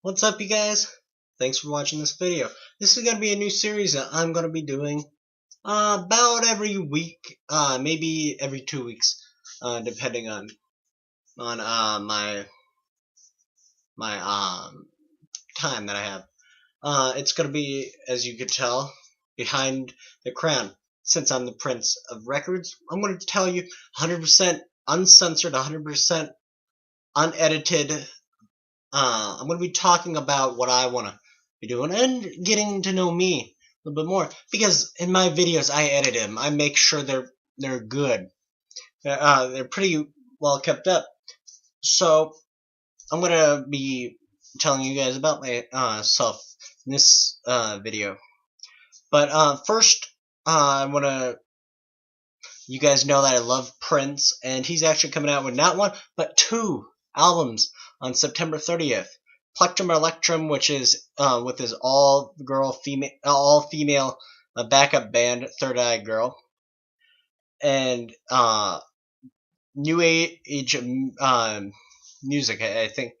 What's up, you guys? Thanks for watching this video. This is going to be a new series that I'm going to be doing about every week, maybe every 2 weeks, depending on my time that I have. It's going to be, as you could tell, behind the crown. Since I'm the Prince of Records, I'm going to tell you 100% uncensored, 100% unedited. I'm going to be talking about what I want to be doing and getting to know me a little bit more. Because in my videos, I edit them. I make sure they're good. They're pretty well kept up. So I'm going to be telling you guys about myself in this video. But first, I want to. You guys know that I love Prince, and he's actually coming out with not one but two albums on September 30th. Plectrum Electrum, which is with his all female backup band Third Eye Girl, and New Age music, I think,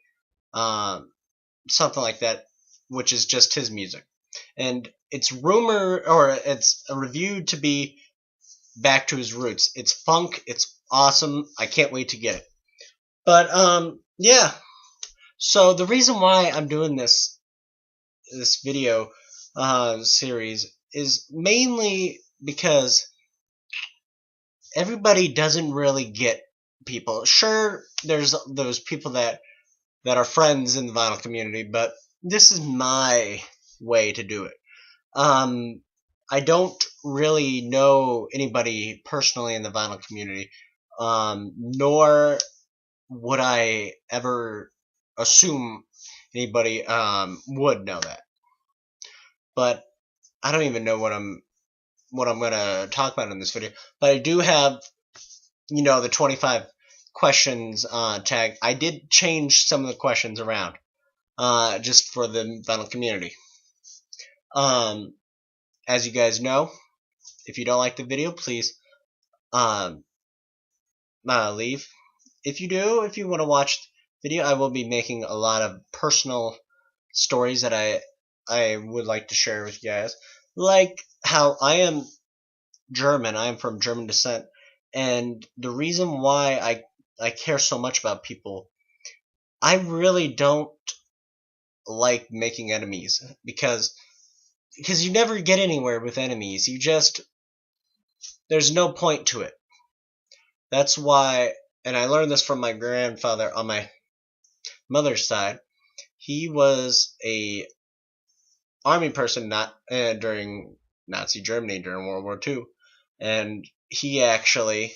something like that, which is just his music, and it's reviewed to be back to his roots. It's funk. It's awesome. I can't wait to get it. But yeah. So the reason why I'm doing this video series is mainly because everybody doesn't really get people. Sure, there's those people that are friends in the vinyl community, but this is my way to do it. I don't really know anybody personally in the vinyl community, nor would I ever assume anybody would know that. But I don't even know what I'm gonna talk about in this video. But I do have, the 25 questions tag. I did change some of the questions around, just for the vinyl community. As you guys know, if you don't like the video, please leave. If you want to watch the video, I will be making a lot of personal stories that I would like to share with you guys. Like how I am German. I am from German descent. And the reason why I care so much about people, I really don't like making enemies, because you never get anywhere with enemies. There's no point to it. That's why, and I learned this from my grandfather on my mother's side. He was a army person, not during Nazi Germany during World War II, and he actually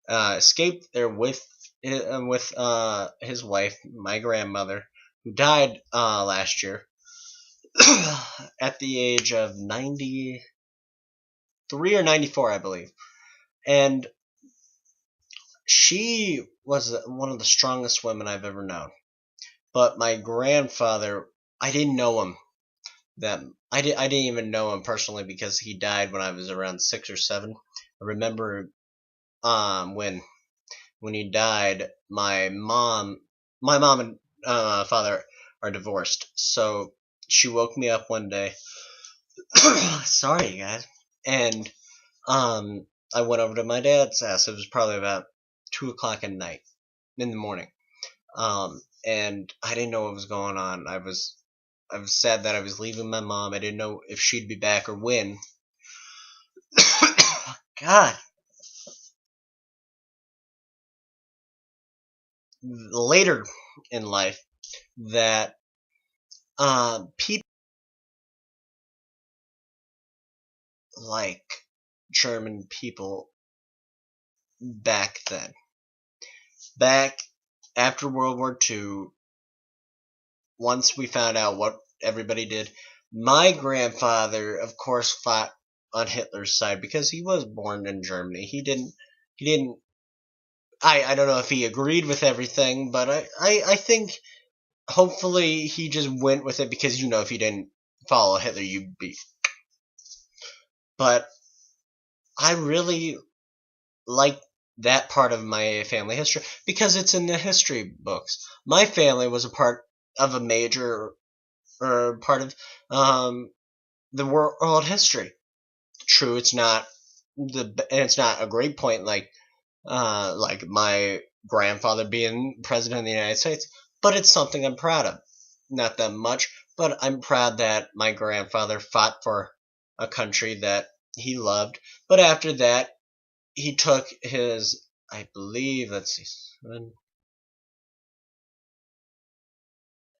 escaped there with his wife, my grandmother, who died last year at the age of 93 or 94, I believe. And she was one of the strongest women I've ever known. But my grandfather, I didn't know him. I didn't even know him personally, because he died when I was around 6 or 7. I remember when he died, my mom and father are divorced. So she woke me up one day. Sorry, guys. And I went over to my dad's house. It was probably about 2 o'clock at night, in the morning. And I didn't know what was going on. I was sad that I was leaving my mom. I didn't know if she'd be back or when. God. Later in life, that people like German people back then, back after World War II, once we found out what everybody did, my grandfather, of course, fought on Hitler's side because he was born in Germany. He didn't. I don't know if he agreed with everything, but I think hopefully he just went with it, because if you didn't follow Hitler, you'd be. But I really like that part of my family history because it's in the history books. My family was a part of a major part of the world history. True, it's not a great point like my grandfather being president of the United States, but it's something I'm proud of. Not that much, but I'm proud that my grandfather fought for a country that he loved. But after that, he took his, I believe, let's see,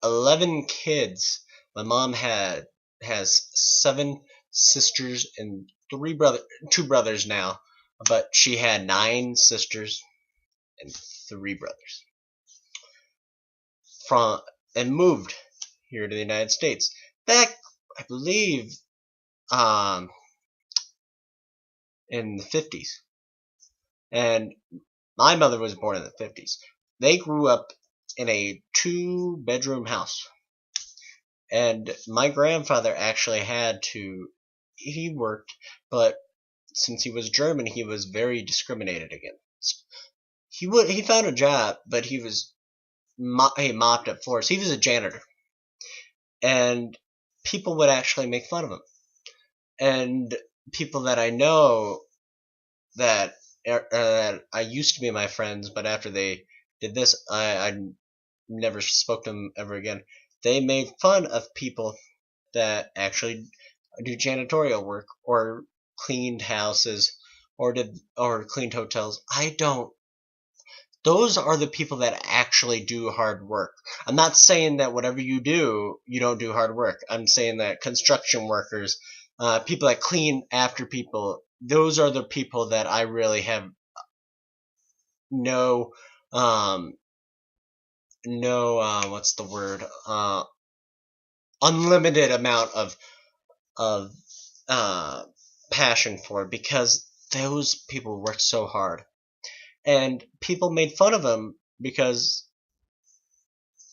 11 kids. My mom has 7 sisters and 2 brothers now, but she had 9 sisters and 3 brothers from and moved here to the United States back, I believe, in the 50s. And my mother was born in the 50s. They grew up in a 2-bedroom house. And my grandfather actually he worked, but since he was German, he was very discriminated against. He found a job, but he mopped up floors. He was a janitor. And people would actually make fun of him. And people that I know that I used to be my friends, but after they did this, I never spoke to them ever again. They made fun of people that actually do janitorial work or cleaned houses or cleaned hotels. Those are the people that actually do hard work. I'm not saying that whatever you do, you don't do hard work. I'm saying that construction workers, people that clean after people, those are the people that I really have no, what's the word? Unlimited amount of passion for, because those people work so hard. And people made fun of him because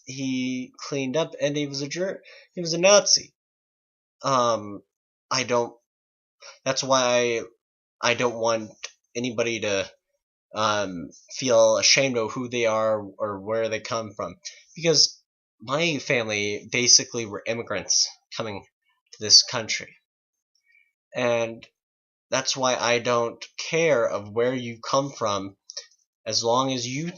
he cleaned up and he was a Nazi. That's why I don't want anybody to feel ashamed of who they are or where they come from, because my family basically were immigrants coming to this country. And that's why I don't care of where you come from, as long as you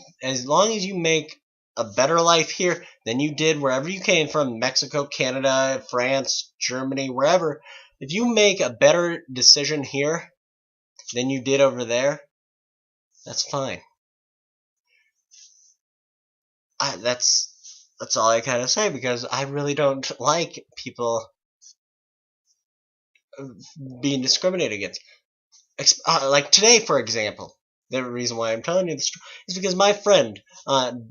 make a better life here than you did wherever you came from, Mexico, Canada, France, Germany, wherever. If you make a better decision here than you did over there, that's fine. That's all I kind of say, because I really don't like people being discriminated against. Like today, for example, the reason why I'm telling you this is because my friend,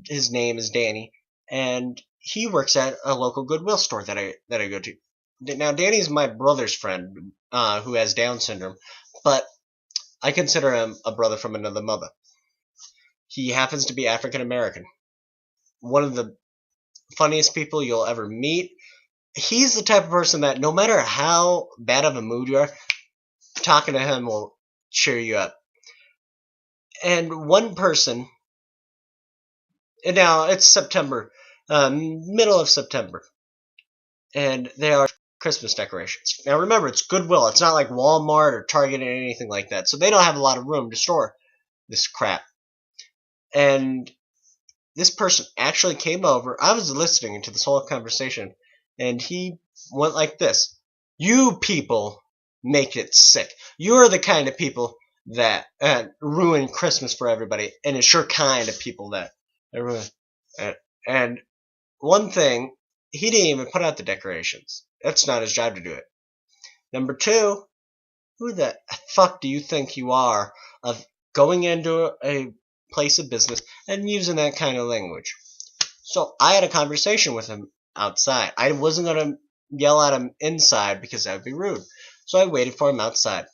his name is Danny, and he works at a local Goodwill store that I go to. Now, Danny's my brother's friend, who has Down syndrome, but I consider him a brother from another mother. He happens to be African American. One of the funniest people you'll ever meet. He's the type of person that no matter how bad of a mood you are, talking to him will cheer you up. And one person, and now it's September, middle of September, and they are Christmas decorations. Now remember, it's Goodwill. It's not like Walmart or Target or anything like that, so they don't have a lot of room to store this crap. And this person actually came over. I was listening to this whole conversation, and he went like this: "You people make it sick. You're the kind of people that ruin Christmas for everybody, and it's your kind of people that ruin." And one thing, he didn't even put out the decorations. That's not his job to do it. Number two, who the fuck do you think you are of going into a place of business and using that kind of language? So I had a conversation with him outside. I wasn't going to yell at him inside because that would be rude. So I waited for him outside.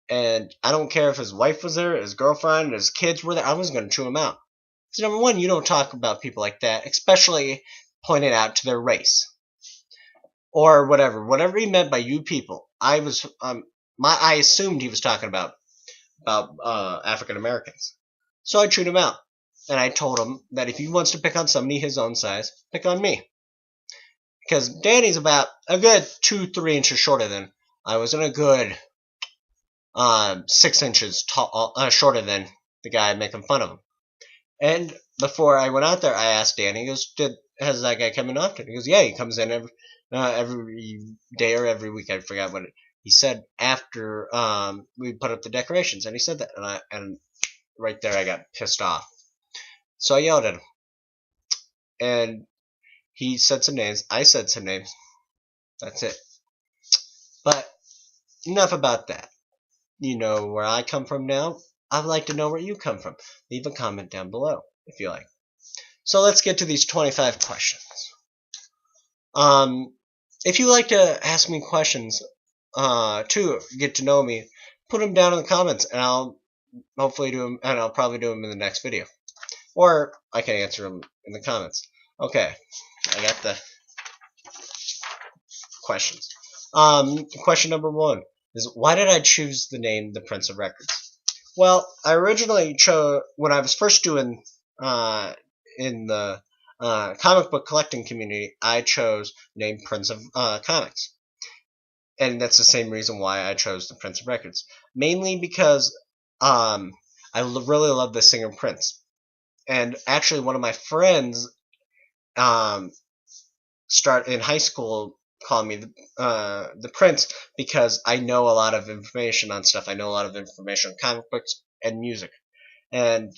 And I don't care if his wife was there, his girlfriend, his kids were there. I was going to chew him out. So number one, you don't talk about people like that, especially pointing out to their race or whatever he meant by you people. I assumed he was talking about African Americans. So I chewed him out. and I told him that if he wants to pick on somebody his own size, pick on me. Because Danny's about a good 2-3 inches shorter than I was, and a good 6 inches tall, shorter than the guy making fun of him. And before I went out there, I asked Danny, he goes, has that guy come in often? He goes, yeah, he comes in every day or every week. I forgot what he said after we put up the decorations, and he said that, and right there I got pissed off. So I yelled at him, and he said some names. I said some names. That's it. But enough about that. You know where I come from now. I'd like to know where you come from. Leave a comment down below if you like. So let's get to these 25 questions. If you like to ask me questions to get to know me, put them down in the comments, and I'll hopefully do them, and I'll probably do them in the next video, or I can answer them in the comments. Okay, I got the questions. Question number 1 is, why did I choose the name The Prince of Records? Well, I originally chose, when I was first doing in the comic book collecting community, I chose the name Prince of Comics. And that's the same reason why I chose The Prince of Records. Mainly because I really love the singer Prince. And actually, one of my friends start in high school calling me the Prince, because I know a lot of information on stuff. I know a lot of information on comic books and music. And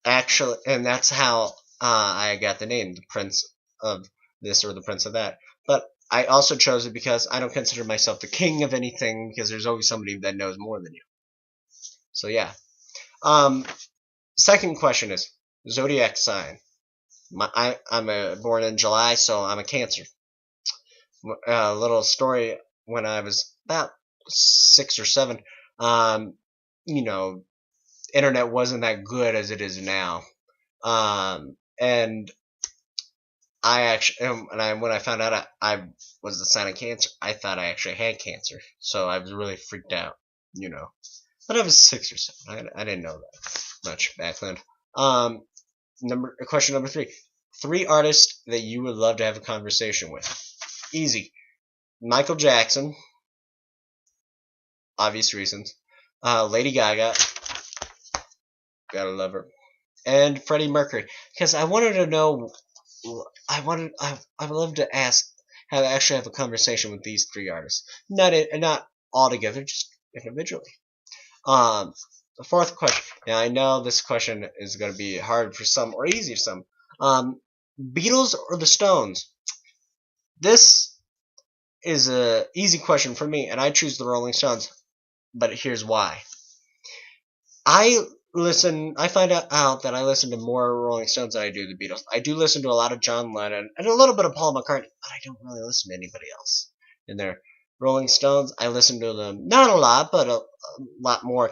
actually, and that's how I got the name, the Prince of this or the Prince of that. But I also chose it because I don't consider myself the king of anything, because there's always somebody that knows more than you. So yeah. Second question is zodiac sign. I'm born in July, so I'm a Cancer. A little story: when I was about 6 or 7, you know, internet wasn't that good as it is now. And I actually, when I found out I was the sign of Cancer, I thought I actually had cancer. So I was really freaked out, you know. But I was 6 or 7. I didn't know that much back then. Question number 3. 3 artists that you would love to have a conversation with. Easy. Michael Jackson, obvious reasons. Lady Gaga, gotta love her. And Freddie Mercury, because I wanted to know. I would love to actually have a conversation with these 3 artists, not all together, just individually. The 4th question. Now I know this question is going to be hard for some or easy for some. Beatles or the Stones? This is a easy question for me, and I choose the Rolling Stones. But here's why. I find out that I listen to more Rolling Stones than I do the Beatles. I do listen to a lot of John Lennon and a little bit of Paul McCartney, but I don't really listen to anybody else in there. Rolling Stones, I listen to them not a lot, but a lot more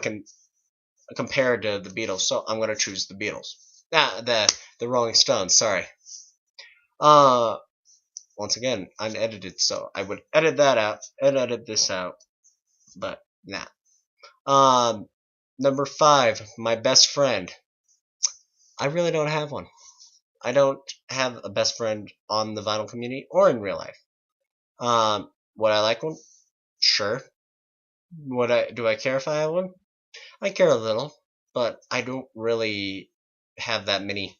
compared to the Beatles. So I'm gonna choose the Beatles. The Rolling Stones. Sorry. Once again, unedited, so I would edit that out and edit this out, but nah. Number 5, my best friend. I really don't have one. I don't have a best friend on the vinyl community or in real life. Would I like one? Sure. Do I care if I have one? I care a little, but I don't really have that many,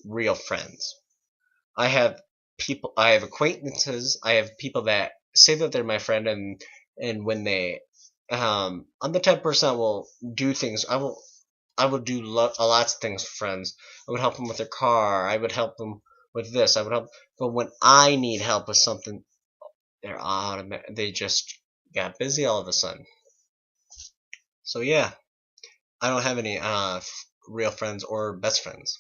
real friends. I have acquaintances, I have people that say that they're my friend, and when they, I'm the type of person that will do things. I will do lots of things for friends. I would help them with their car. I would help them with this. But when I need help with something, they just got busy all of a sudden. So yeah, I don't have any real friends or best friends,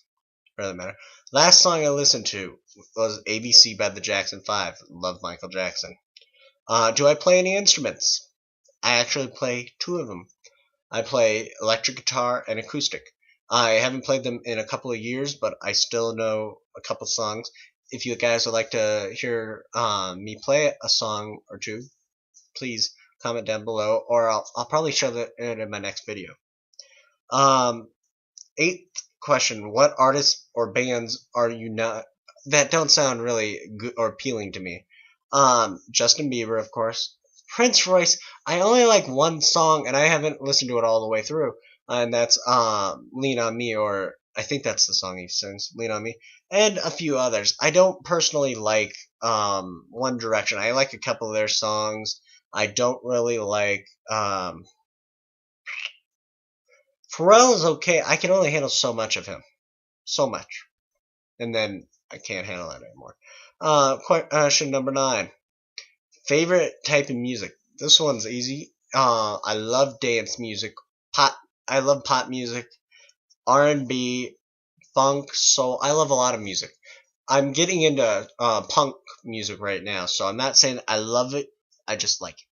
for that matter. Last song I listened to was ABC by the Jackson 5. Love Michael Jackson. Do I play any instruments? I actually play 2 of them. I play electric guitar and acoustic. I haven't played them in a couple of years, but I still know a couple songs. If you guys would like to hear me play a song or 2, please comment down below, or I'll probably show it in my next video. Eighth question: what artists or bands are you not that don't sound really good or appealing to me? Justin Bieber, of course. Prince Royce. I only like one song, and I haven't listened to it all the way through, and that's "Lean on Me," or I think that's the song he sings, "Lean on Me," and a few others. I don't personally like One Direction. I like a couple of their songs. I don't really like Pharrell is okay. I can only handle so much of him, so much, and then I can't handle that anymore. Question number 9. Favorite type of music. This one's easy. I love dance music. Pop. I love pop music. R&B, funk, soul. I love a lot of music. I'm getting into punk music right now, so I'm not saying I love it. I just like it.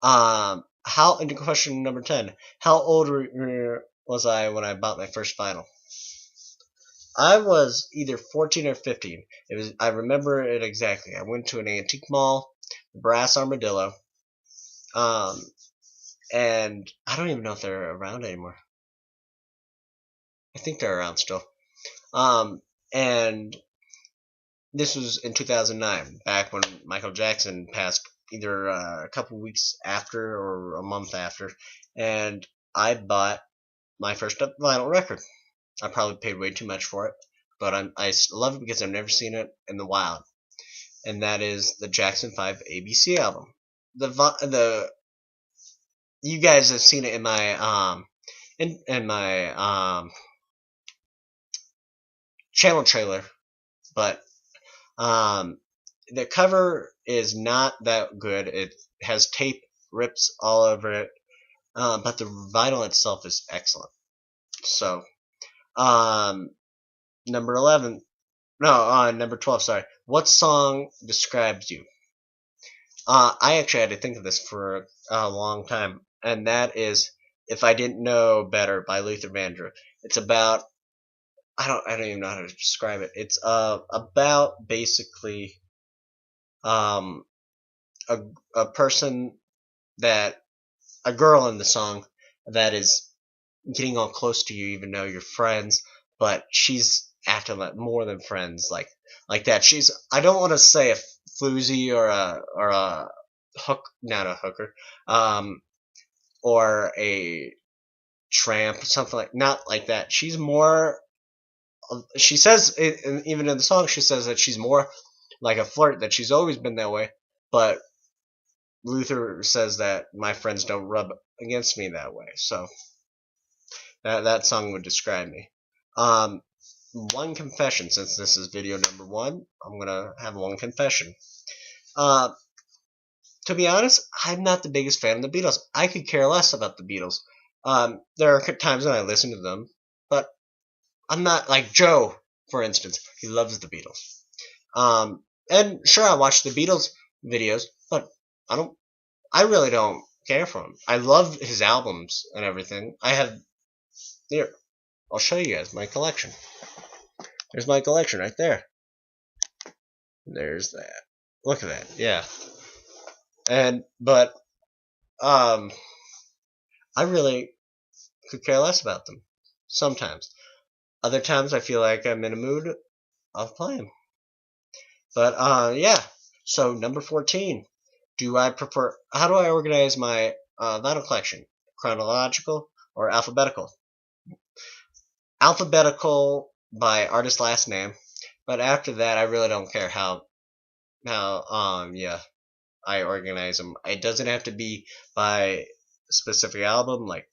How into question number 10. How old was I when I bought my first vinyl? I was either 14 or 15. It was. I remember it exactly. I went to an antique mall, Brass Armadillo, um, and I don't even know if they're around anymore. I think they're around still. Um, and this was in 2009, back when Michael Jackson passed, either a couple weeks after or a month after, and I bought my first vinyl record. I probably paid way too much for it, but I love it because I've never seen it in the wild, and that is the Jackson 5 ABC album. The you guys have seen it in my in my channel trailer, but the cover is not that good. It has tape rips all over it, but the vinyl itself is excellent. So, um, number 11. No, number 12, sorry. What song describes you? I actually had to think of this for a long time, and that is "If I Didn't Know Better" by Luther Vandross. It's about I don't even know how to describe it. It's about basically um a a person that a girl in the song that is getting all close to you, even though you're friends, but she's acting like more than friends, like that. She's I don't want to say a floozy or a hook, not a hooker, um, or a tramp, something like not like that. She's more. She says, even in the song, she says that she's more like a flirt. That she's always been that way, but Luther says that my friends don't rub against me that way. So that song would describe me. Um, one confession, since this is video number 1, I'm gonna have one confession. Uh, to be honest, I'm not the biggest fan of the Beatles. I could care less about the Beatles. There are times when I listen to them, but I'm not like Joe, for instance. He loves the Beatles. And sure, I watch the Beatles videos, but I don't. I really don't care for him. I love his albums and everything. I have here. I'll show you guys my collection. There's my collection right there. There's that. Look at that. Yeah. But I really could care less about them. Sometimes. Other times I feel like I'm in a mood. I'll play them. But yeah. So number 14. How do I organize my vinyl collection? Chronological or alphabetical? Alphabetical by artist last name. But after that, I really don't care how yeah, I organize them. It doesn't have to be by a specific album, like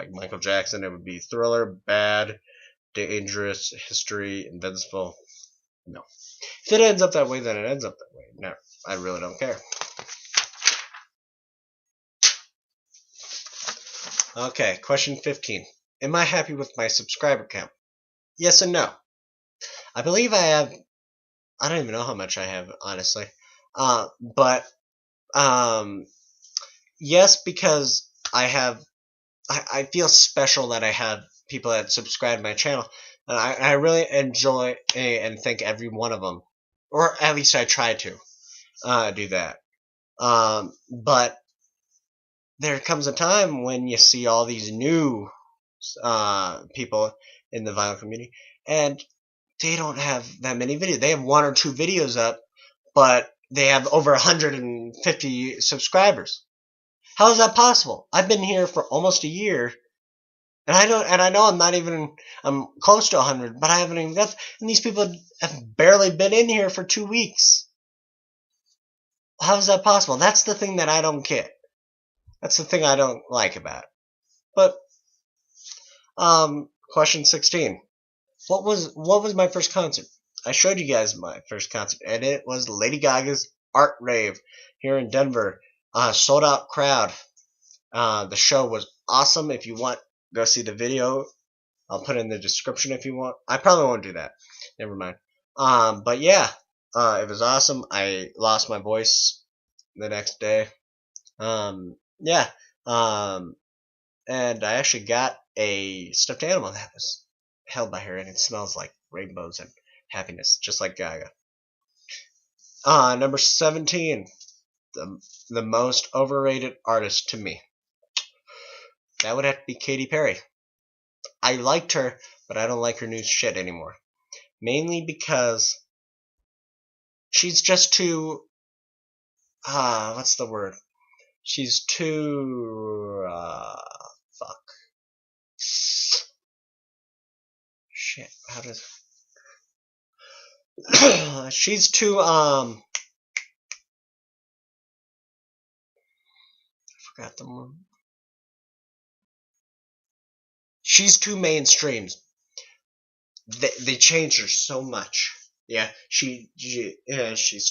Michael Jackson. It would be Thriller, Bad, Dangerous, History, Invincible. No. If it ends up that way, then it ends up that way. No, I really don't care. Okay, question 15. Am I happy with my subscriber count? Yes and no. I believe I don't even know how much I have, honestly. But yes, because I feel special that I have people that subscribe to my channel, and I really enjoy and thank every one of them, or at least I try to do that. But there comes a time when you see all these new people in the vinyl community, and they don't have that many videos. They have 1 or 2 videos up, but they have over 150 subscribers. How is that possible? I've been here for almost a year, and I know I'm close to 100, but I haven't even got, and these people have barely been in here for 2 weeks. How is that possible? That's the thing that I don't get. That's the thing I don't like about it. But, question 16. What was my first concert? I showed you guys my first concert, and it was Lady Gaga's Art Rave here in Denver. Sold out crowd. The show was awesome. If you want, go see the video. I'll put it in the description if you want. I probably won't do that. Never mind. But yeah, it was awesome. I lost my voice the next day. Yeah. And I actually got a stuffed animal that was held by her, and it smells like rainbows and happiness, just like Gaga. Number 17, the most overrated artist to me. That would have to be Katy Perry. I liked her, but I don't like her new shit anymore. Mainly because she's just too, what's the word? She's too, fuck. Shit, how does... she's too, I forgot the word. She's too mainstream. They changed her so much. Yeah, she's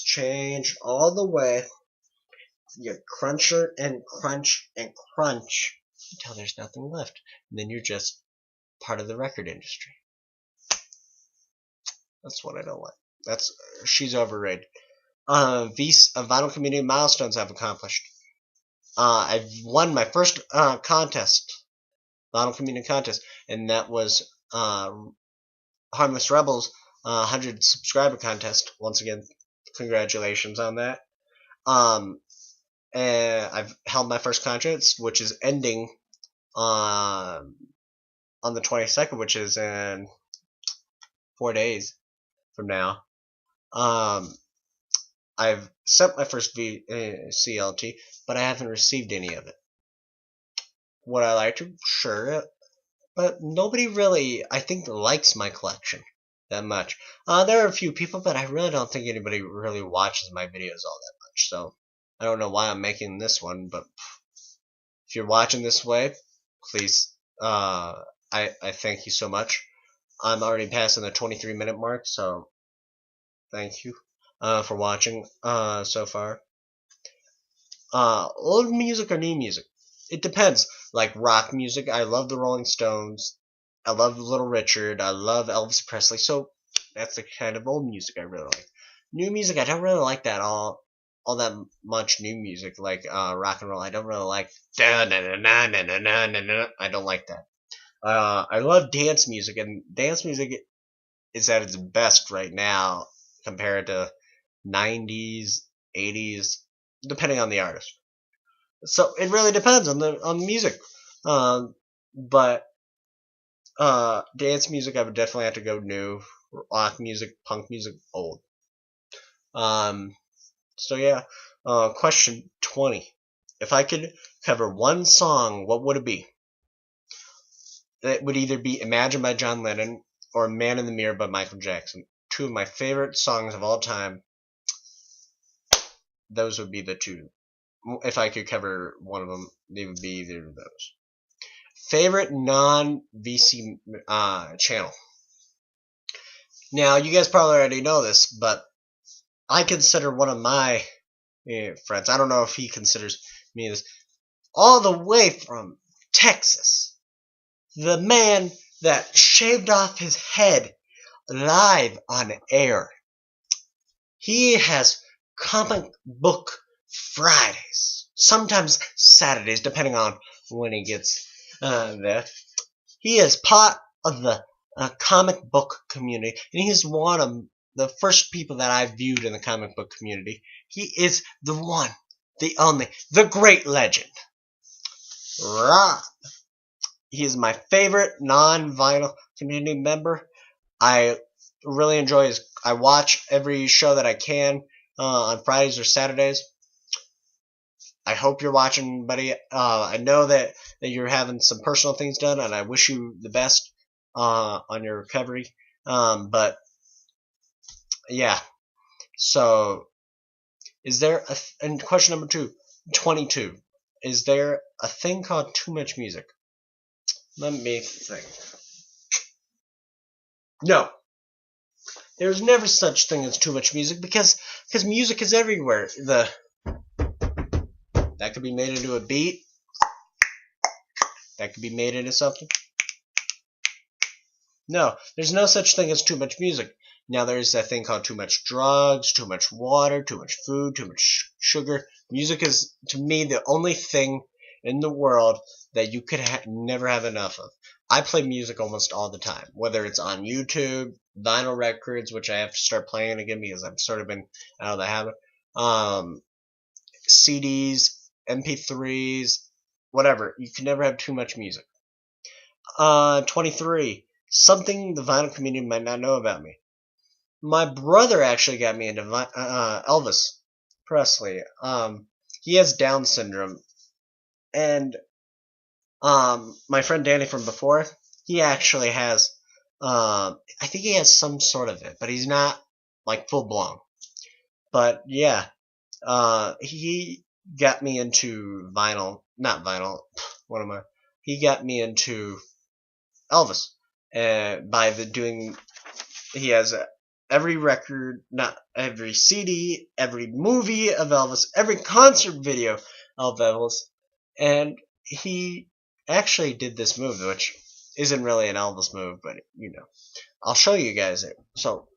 changed all the way. You crunch her and crunch and crunch until there's nothing left. And then you're just part of the record industry. That's what I don't like. She's overrated. Vinyl community milestones I've accomplished. I've won my first contest, vinyl community contest, and that was Harmless Rebels 100 subscriber contest. Once again, congratulations on that. And I've held my first contest, which is ending on the 22nd, which is in 4 days from now. I've sent my first CLT, but I haven't received any of it. Would I like to? Sure. But nobody really, I think, likes my collection that much. There are a few people, but I really don't think anybody really watches my videos all that much. So I don't know why I'm making this one, but if you're watching this way, please, I thank you so much. I'm already passing the 23-minute mark, so thank you for watching so far. Old music or new music? It depends. Like rock music, I love the Rolling Stones. I love Little Richard. I love Elvis Presley. So that's the kind of old music I really like. New music, I don't really like that all that much. New music like rock and roll, I don't really like. I don't like that. I love dance music, and dance music is at its best right now compared to 90s, 80s, depending on the artist. So it really depends on the music. But dance music, I would definitely have to go new. Rock music, punk music, old. So yeah. Question 20. If I could cover one song, what would it be? It would either be Imagine by John Lennon or Man in the Mirror by Michael Jackson. Two of my favorite songs of all time. Those would be the two. If I could cover one of them, they would be either of those. Favorite non-VC channel. Now, you guys probably already know this, but I consider one of my friends, I don't know if he considers me this, all the way from Texas, the man that shaved off his head live on air. He has comic book Fridays, sometimes Saturdays, depending on when he gets there. He is part of the comic book community, and he's one of the first people that I viewed in the comic book community. He is the one, the only, the great legend, Rob He is my favorite non-vinyl community member. I really enjoy his. I watch every show that I can on Fridays or Saturdays. I hope you're watching, buddy. I know that you're having some personal things done, and I wish you the best on your recovery. But yeah, so is there and question number 22. Is there a thing called too much music? Let me think. No, there's never such thing as too much music because music is everywhere. That could be made into a beat. That could be made into something. No, there's no such thing as too much music. Now there's that thing called too much drugs, too much water, too much food, too much sugar. Music is, to me, the only thing in the world that you could never have enough of. I play music almost all the time, whether it's on YouTube, vinyl records, which I have to start playing again because I've sort of been out of the habit, CDs, MP3s, whatever. You can never have too much music. 23. Something the vinyl community might not know about me. My brother actually got me into Elvis Presley. He has Down syndrome, and my friend Danny from before, he actually has. I think he has some sort of it, but he's not like full blown. But yeah, he got me into vinyl, not vinyl. What am I? He got me into Elvis, by doing. He has every record, not every CD, every movie of Elvis, every concert video of Elvis, and he actually did this move, which isn't really an Elvis move, but I'll show you guys it. So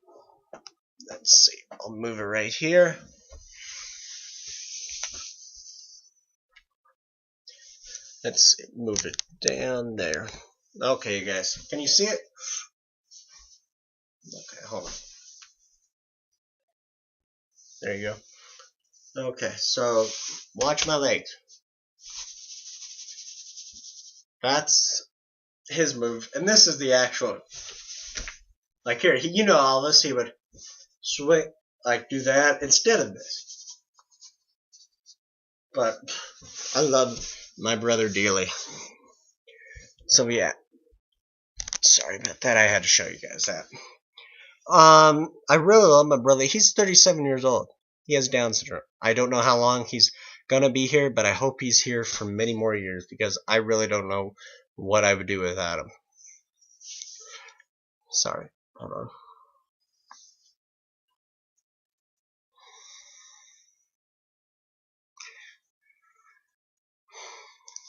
let's see, I'll move it right here. Let's move it down there. Okay, you guys, can you see it? Okay, hold on. There you go. Okay, so watch my legs. That's his move, and this is the actual. Like here, all this. He would swing, like do that instead of this. But I love my brother dearly. So yeah, sorry about that. I had to show you guys that. I really love my brother. He's 37 years old. He has Down syndrome. I don't know how long he's gonna be here, but I hope he's here for many more years because I really don't know what I would do without him. Sorry, hold on.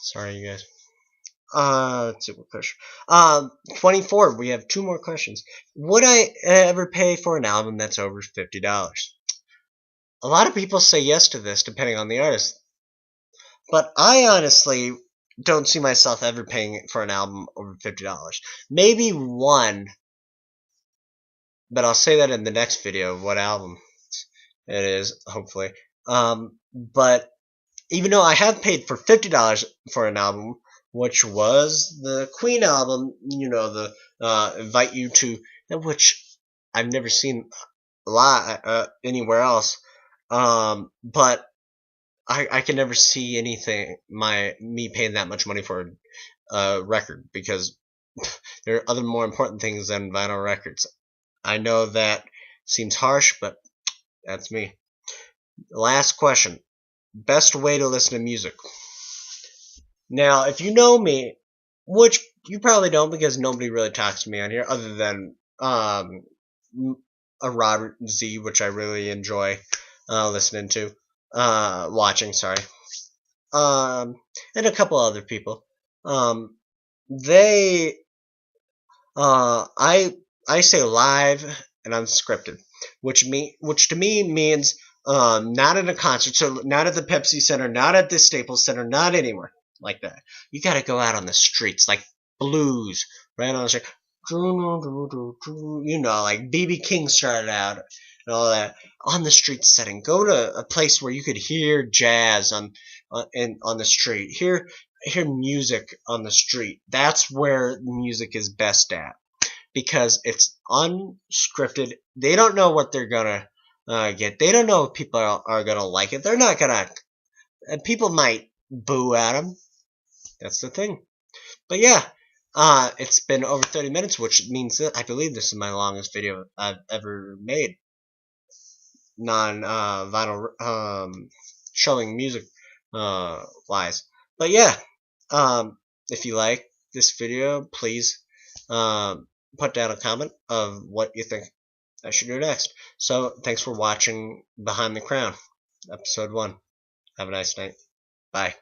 Sorry, you guys. Let's see what question. 24. We have 2 more questions. Would I ever pay for an album that's over $50? A lot of people say yes to this, depending on the artist. But I honestly don't see myself ever paying for an album over $50. Maybe one, but I'll say that in the next video of what album it is, hopefully. But even though I have paid for $50 for an album, which was the Queen album, the Invite You To, which I've never seen a lot anywhere else. But I can never see anything me paying that much money for a record because there are other more important things than vinyl records. I know that seems harsh, but that's me. Last question. Best way to listen to music. Now, if you know me, which you probably don't because nobody really talks to me on here other than a Robert Z, which I really enjoy listening to, watching, sorry. And a couple other people. I say live and unscripted, which to me means not at a concert, so not at the Pepsi Center, not at the Staples Center, not anywhere like that. You gotta go out on the streets, like blues, right on the street. Like B.B. King started out and all that on the street setting. Go to a place where you could hear jazz on the street. Hear hear music on the street. That's where music is best at, because it's unscripted. They don't know what they're gonna get. They don't know if people are gonna like it. They're not gonna. People might boo at them. That's the thing. But yeah, it's been over 30 minutes, which means that I believe this is my longest video I've ever made. Non-vinyl, showing music, wise. But yeah, if you like this video, please, put down a comment of what you think I should do next. So, thanks for watching Behind the Crown, episode 1. Have a nice night. Bye.